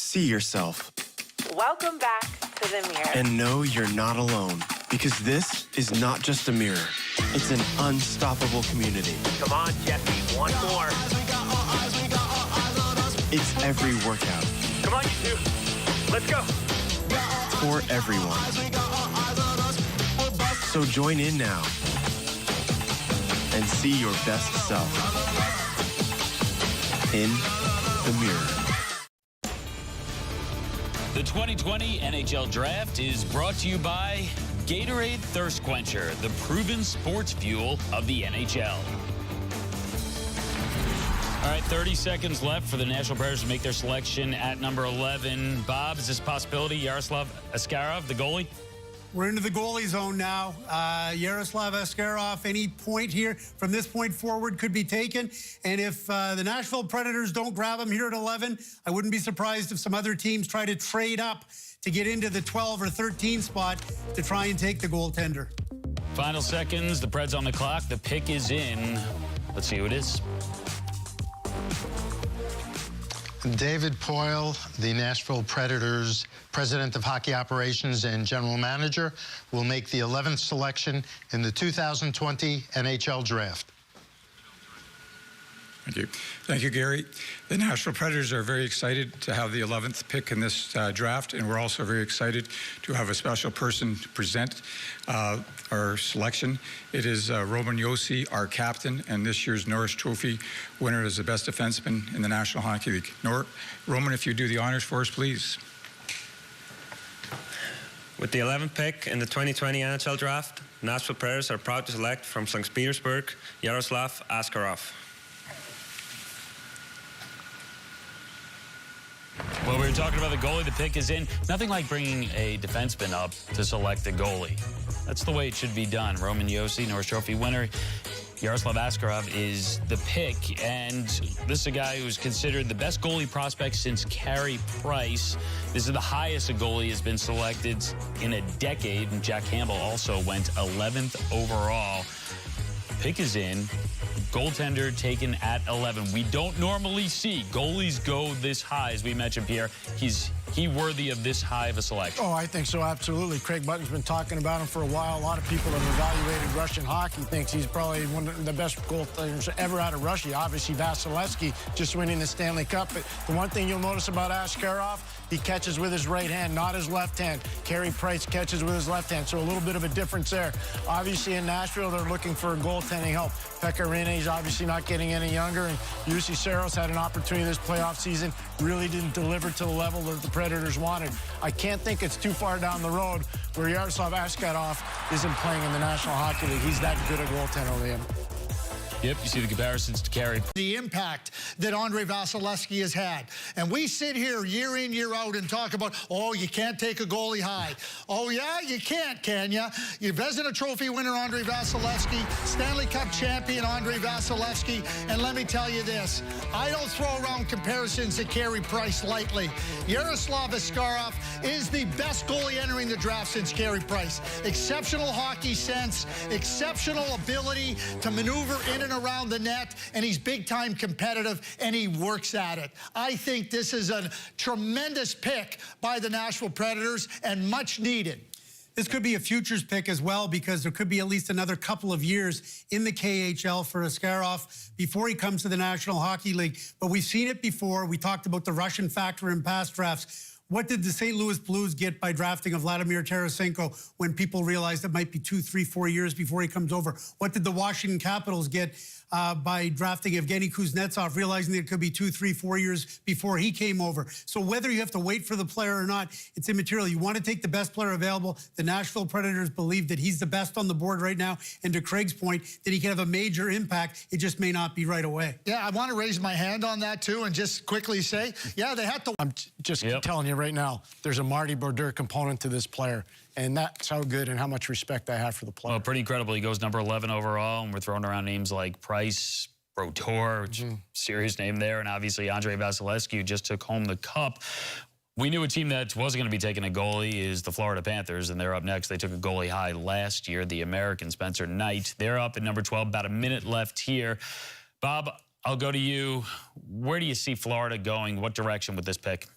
See yourself. Welcome back to the mirror. And know you're not alone, because this is not just a mirror. It's an unstoppable community. Come on, Jesse, one more. It's every workout. Come on, you two. Let's go. For everyone. So join in now and see your best self in the mirror. The 2020 NHL Draft is brought to you by Gatorade Thirst Quencher, the proven sports fuel of the NHL. All right, 30 seconds left for the National Predators to make their selection at number 11. Bob, is this a possibility? Yaroslav Askarov, the goalie? We're into the goalie zone now. Yaroslav Askarov, any point here from this point forward could be taken. And if the Nashville Predators don't grab him here at 11, I wouldn't be surprised if some other teams try to trade up to get into the 12 or 13 spot to try and take the goaltender. Final seconds, the Preds on the clock. The pick is in. Let's see who it is. David Poile, the Nashville Predators President of Hockey Operations and General Manager, will make the 11th selection in the 2020 NHL Draft. Thank you. Thank you, Gary. The Nashville Predators are very excited to have the 11th pick in this draft, and we're also very excited to have a special person to present our selection. It is Roman Josi, our captain, and this year's Norris Trophy winner as the best defenseman in the National Hockey League. Roman, if you do the honors for us, please. With the 11th pick in the 2020 NHL Draft, Nashville Predators are proud to select from St. Petersburg, Yaroslav Askarov. Well, we were talking about the goalie. The pick is in. Nothing like bringing a defenseman up to select the goalie. That's the way it should be done. Roman Josi, Norris Trophy winner. Yaroslav Askarov is the pick, and this is a guy who's considered the best goalie prospect since Carey Price. This is the highest a goalie has been selected in a decade, and Jack Campbell also went 11th overall. Pick is in. Goaltender taken at 11. We don't normally see goalies go this high, as we mentioned, Pierre. Is he worthy of this high of a selection? Oh, I think so, absolutely. Craig Button's been talking about him for a while. A lot of people have evaluated Russian hockey, thinks he's probably one of the best goaltenders ever out of Russia. Obviously, Vasilevsky just winning the Stanley Cup. But the one thing you'll notice about Askarov, he catches with his right hand, not his left hand. Carey Price catches with his left hand, so a little bit of a difference there. Obviously, in Nashville, they're looking for goaltending help. Pekka Rinne's obviously not getting any younger, and Jussi Saros had an opportunity this playoff season, really didn't deliver to the level that the Predators wanted. I can't think it's too far down the road where Yaroslav Askarov isn't playing in the National Hockey League. He's that good a goaltender, Liam. Yep, you see the comparisons to Carey. The impact that Andrei Vasilevsky has had. And we sit here year in, year out and talk about, oh, you can't take a goalie high. Oh, yeah, you can you? You're Vezina Trophy winner Andrei Vasilevsky, Stanley Cup champion Andrei Vasilevsky, and let me tell you this, I don't throw around comparisons to Carey Price lightly. Yaroslav Askarov is the best goalie entering the draft since Carey Price. Exceptional hockey sense, exceptional ability to maneuver in and around the net, and he's big-time competitive, and he works at it. I think this is a tremendous pick by the Nashville Predators, and much needed. This could be a futures pick as well, because there could be at least another couple of years in the KHL for Askarov before he comes to the National Hockey League. But we've seen it before. We talked about the Russian factor in past drafts. What did the St. Louis Blues get by drafting of Vladimir Tarasenko when people realized it might be 2, 3, 4 years before he comes over? What did the Washington Capitals get by drafting Evgeny Kuznetsov, realizing that it could be 2, 3, 4 years before he came over? So whether you have to wait for the player or not, it's immaterial. You want to take the best player available. The Nashville Predators believe that he's the best on the board right now, and to Craig's point, that he can have a major impact. It just may not be right away. Yeah, I want to raise my hand on that, too, and just quickly say, yeah, they had to... I'm just telling you right now, there's a Marty Brodeur component to this player, and that's how good and how much respect I have for the player. Well, pretty incredible. He goes number 11 overall, and we're throwing around names like Price, Brodeur, serious name there, and obviously Andrei Vasilevsky, who just took home the cup. We knew a team that wasn't going to be taking a goalie is the Florida Panthers, and they're up next. They took a goalie high last year, the American Spencer Knight. They're up at number 12, about a minute left here. Bob, I'll go to you. Where do you see Florida going? What direction with this pick?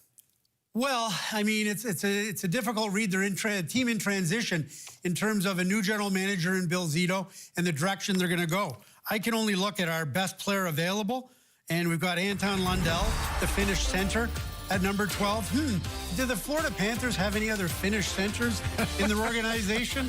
Well, I mean, it's a difficult read. They're team in transition in terms of a new general manager in Bill Zito and the direction they're going to go. I can only look at our best player available, and we've got Anton Lundell, the Finnish center, at number 12. Do the Florida Panthers have any other Finnish centers in their organization?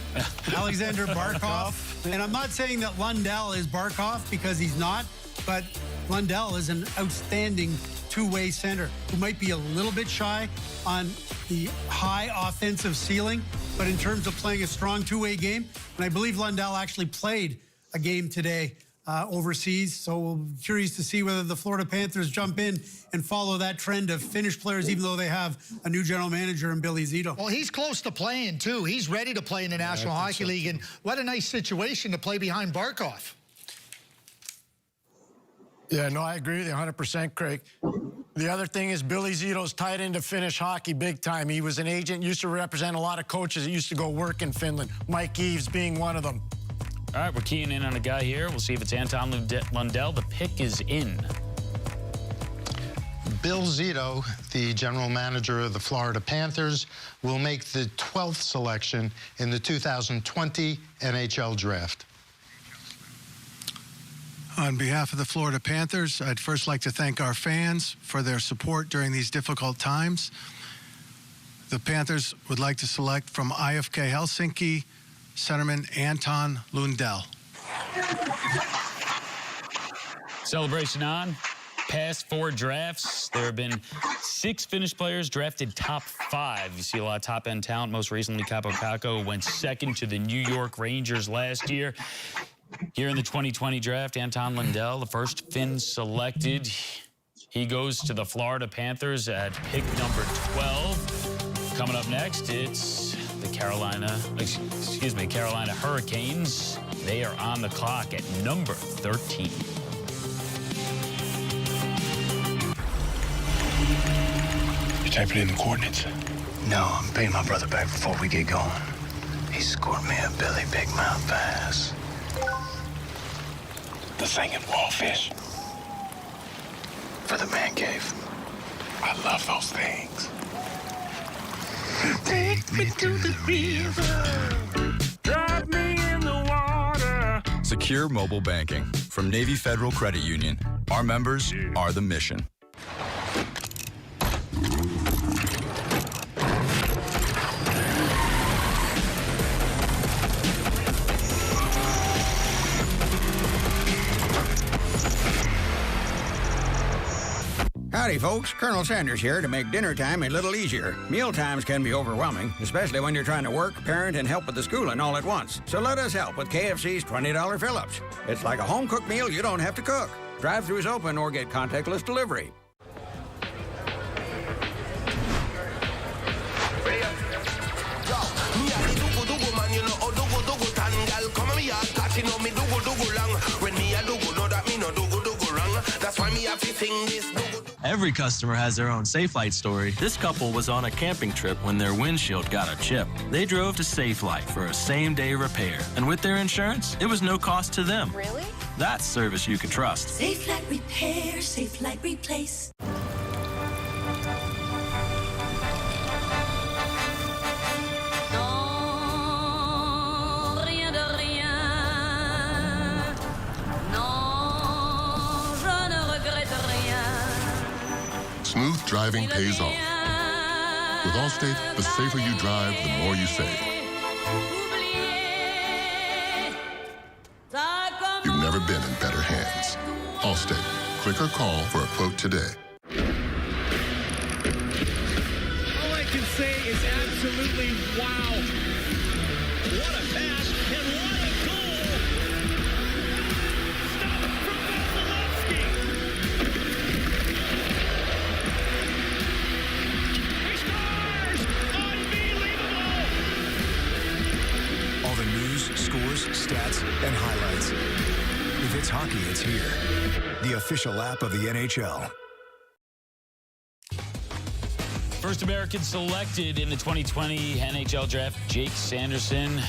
Alexander Barkov. And I'm not saying that Lundell is Barkov, because he's not, but Lundell is an outstanding two-way center who might be a little bit shy on the high offensive ceiling, but in terms of playing a strong two-way game, and I believe Lundell actually played a game today overseas, so we're curious to see whether the Florida Panthers jump in and follow that trend of Finnish players, even though they have a new general manager in Billy Zito. Well, he's close to playing, too. He's ready to play in the National Hockey League, and what a nice situation to play behind Barkov. Yeah, no, I agree with you 100%, Craig. The other thing is Billy Zito's tied into Finnish hockey big time. He was an agent, used to represent a lot of coaches that used to go work in Finland, Mike Eaves being one of them. All right, we're keying in on a guy here. We'll see if it's Anton Lundell. The pick is in. Bill Zito, the general manager of the Florida Panthers, will make the 12th selection in the 2020 NHL Draft. On behalf of the Florida Panthers, I'd first like to thank our fans for their support during these difficult times. The Panthers would like to select from IFK Helsinki, centerman Anton Lundell. Celebration on. Past 4 drafts, there have been 6 Finnish players drafted top 5. You see a lot of top-end talent. Most recently, Capo Kakko went second to the New York Rangers last year. Here in the 2020 draft, Anton Lundell, the first Finn selected. He goes to the Florida Panthers at pick number 12. Coming up next, it's the Carolina Hurricanes. They are on the clock at number 13. You typing in the coordinates? No, I'm paying my brother back before we get going. He scored me a Billy Big Mouth pass. The singing wallfish. For the man cave. I love those things. Take me to the river. Drive me in the water. Secure mobile banking from Navy Federal Credit Union. Our members are the mission. Howdy, folks. Colonel Sanders here to make dinner time a little easier. Meal times can be overwhelming, especially when you're trying to work, parent, and help with the schooling all at once. So let us help with KFC's $20 fill-ups. It's like a home-cooked meal you don't have to cook. Drive-thrus open or get contactless delivery. Every customer has their own Safelite story. This couple was on a camping trip when their windshield got a chip. They drove to Safelite for a same-day repair. And with their insurance, it was no cost to them. Really? That's service you can trust. Safelite Repair, Safelite Replace. Smooth driving pays off. With Allstate, the safer you drive, the more you save. You've never been in better hands. Allstate. Click or call for a quote today. All I can say is absolutely wow. What a pass and what a goal. Stop from Vasilevsky. He scores! Unbelievable! All the news, scores, stats, and highlights. If it's hockey, it's here. The official app of the NHL. First American selected in the 2020 NHL Draft, Jake Sanderson.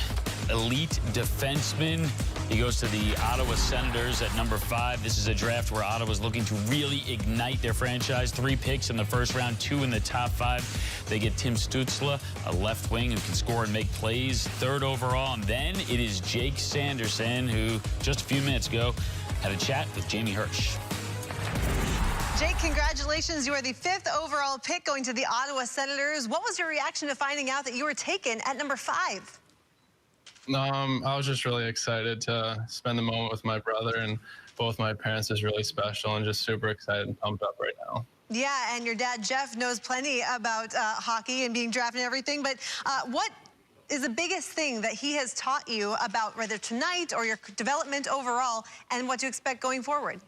elite defenseman. He goes to the Ottawa Senators at number 5. This is a draft where Ottawa's looking to really ignite their franchise. 3 picks in the first round, 2 in the top 5. They get Tim Stützle, a left wing who can score and make plays, 3rd overall. And then it is Jake Sanderson, who just a few minutes ago had a chat with Jamie Hirsch. Jake, congratulations. You are the 5th overall pick going to the Ottawa Senators. What was your reaction to finding out that you were taken at number 5? I was just really excited to spend the moment with my brother, and both my parents is really special, and just super excited and pumped up right now. Yeah, and your dad, Jeff, knows plenty about hockey and being drafted and everything, but what is the biggest thing that he has taught you about whether tonight or your development overall and what to expect going forward?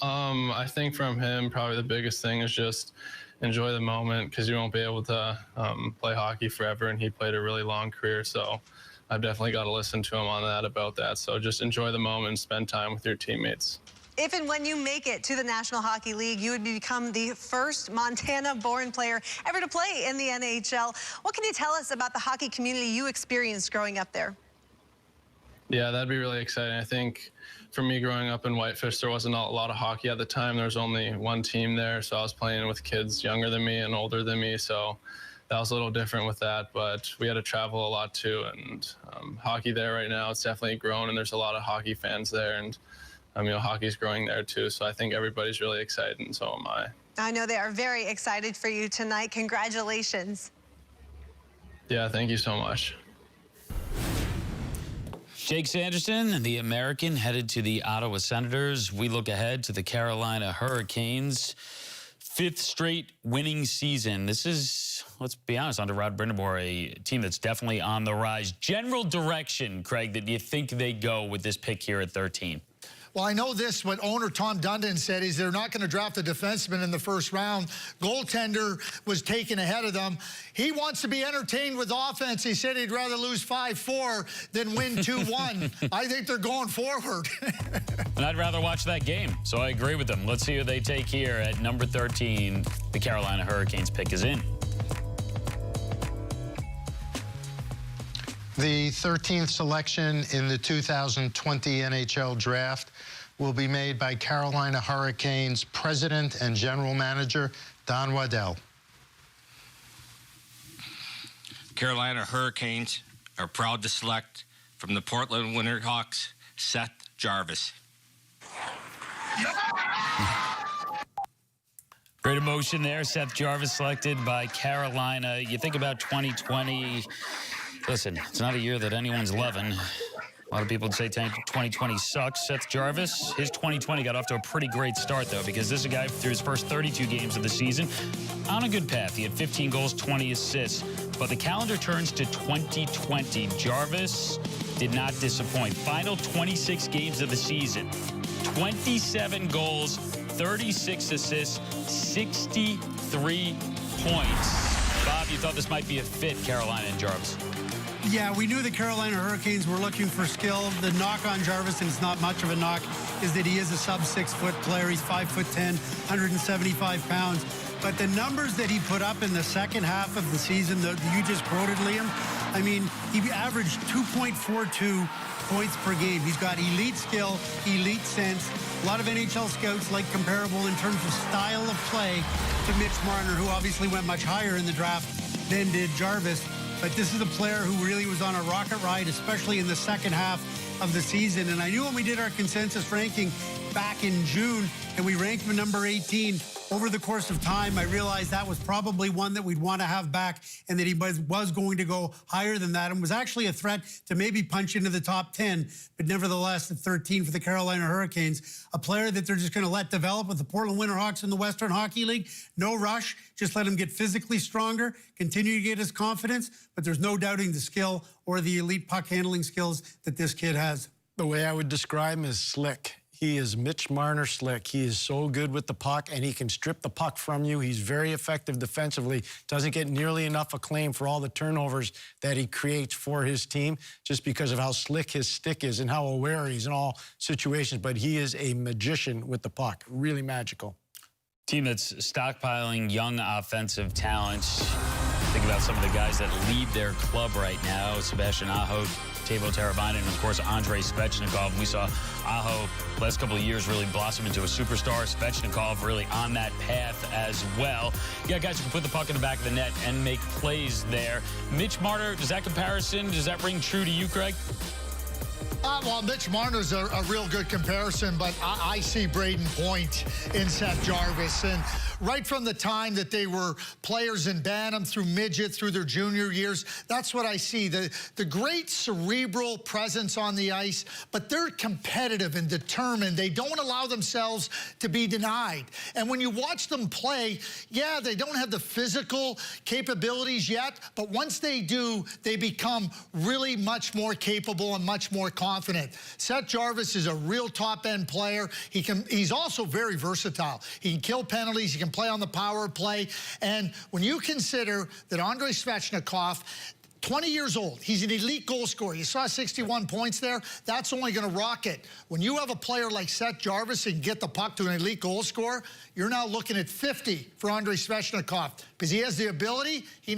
I think from him, probably the biggest thing is just enjoy the moment, because you won't be able to play hockey forever, and he played a really long career, so I've definitely got to listen to him on that, about that. So just enjoy the moment and spend time with your teammates. If and when you make it to the National Hockey League, you would become the first Montana-born player ever to play in the NHL. What can you tell us about the hockey community you experienced growing up there? Yeah, that'd be really exciting. I think for me growing up in Whitefish, there wasn't a lot of hockey at the time. There was only one team there, so I was playing with kids younger than me and older than me, so that was a little different with that, but we had to travel a lot too, and hockey there right now, it's definitely grown, and there's a lot of hockey fans there, and hockey's growing there too, so I think everybody's really excited, and so am I. I know they are very excited for you tonight. Congratulations. Yeah, thank you so much. Jake Sanderson, the American, headed to the Ottawa Senators. We look ahead to the Carolina Hurricanes. 5th straight winning season. This is, let's be honest, under Rod Brindamore, a team that's definitely on the rise. General direction, Craig, that you think they go with this pick here at 13? Well, I know this, what owner Tom Dundon said is they're not going to draft a defenseman in the first round. Goaltender was taken ahead of them. He wants to be entertained with offense. He said he'd rather lose 5-4 than win 2-1. I think they're going forward. And I'd rather watch that game, so I agree with them. Let's see who they take here at number 13. The Carolina Hurricanes pick is in. The 13th selection in the 2020 NHL Draft will be made by Carolina Hurricanes President and General Manager Don Waddell. Carolina Hurricanes are proud to select from the Portland Winterhawks, Seth Jarvis. Great emotion there. Seth Jarvis selected by Carolina. You think about 2020. Listen, it's not a year that anyone's loving. A lot of people would say 2020 sucks. Seth Jarvis, his 2020 got off to a pretty great start, though, because this is a guy through his first 32 games of the season on a good path. He had 15 goals, 20 assists. But the calendar turns to 2020. Jarvis did not disappoint. Final 26 games of the season, 27 goals, 36 assists, 63 points. Bob, you thought this might be a fit, Carolina and Jarvis. Yeah, we knew the Carolina Hurricanes were looking for skill. The knock on Jarvis, and it's not much of a knock, is that he is a sub-6-foot player. He's 5'10", 175 pounds. But the numbers that he put up in the second half of the season that you just quoted, Liam, I mean, he averaged 2.42 points per game. He's got elite skill, elite sense. A lot of NHL scouts like comparable in terms of style of play to Mitch Marner, who obviously went much higher in the draft than did Jarvis. But this is a player who really was on a rocket ride, especially in the second half of the season. And I knew when we did our consensus ranking back in June and we ranked him number 18, over the course of time, I realized that was probably one that we'd want to have back and that he was going to go higher than that and was actually a threat to maybe punch into the top 10. But nevertheless, at 13 for the Carolina Hurricanes, a player that they're just going to let develop with the Portland Winterhawks in the Western Hockey League. No rush. Just let him get physically stronger, continue to get his confidence. But there's no doubting the skill or the elite puck handling skills that this kid has. The way I would describe him is slick. He is Mitch Marner slick. He is so good with the puck, and he can strip the puck from you. He's very effective defensively. Doesn't get nearly enough acclaim for all the turnovers that he creates for his team just because of how slick his stick is and how aware he is in all situations. But he is a magician with the puck. Really magical. Team that's stockpiling young offensive talent. Think about some of the guys that lead their club right now. Sebastian Aho, Teuvo Teravainen, and of course Andrei Svechnikov. We saw Aho last couple of years really blossom into a superstar. Svechnikov really on that path as well. You got guys who can put the puck in the back of the net and make plays there. Mitch Marner, does that comparison, does that ring true to you, Craig? Well, Mitch Marner's a real good comparison, but I see Braden Point in Seth Jarvis. And right from the time that they were players in Bantam through midget, through their junior years, that's what I see. The great cerebral presence on the ice, but they're competitive and determined. They don't allow themselves to be denied. And when you watch them play, yeah, they don't have the physical capabilities yet, but once they do, they become really much more capable and much more confident. Seth Jarvis is a real top-end player. He's also very versatile. He can kill penalties. He can play on the power play. And when you consider that Andrei Svechnikov, 20 years old, he's an elite goal scorer. You saw 61 points there. That's only going to rocket. When you have a player like Seth Jarvis and get the puck to an elite goal scorer, you're now looking at 50 for Andrei Svechnikov because he has the ability. He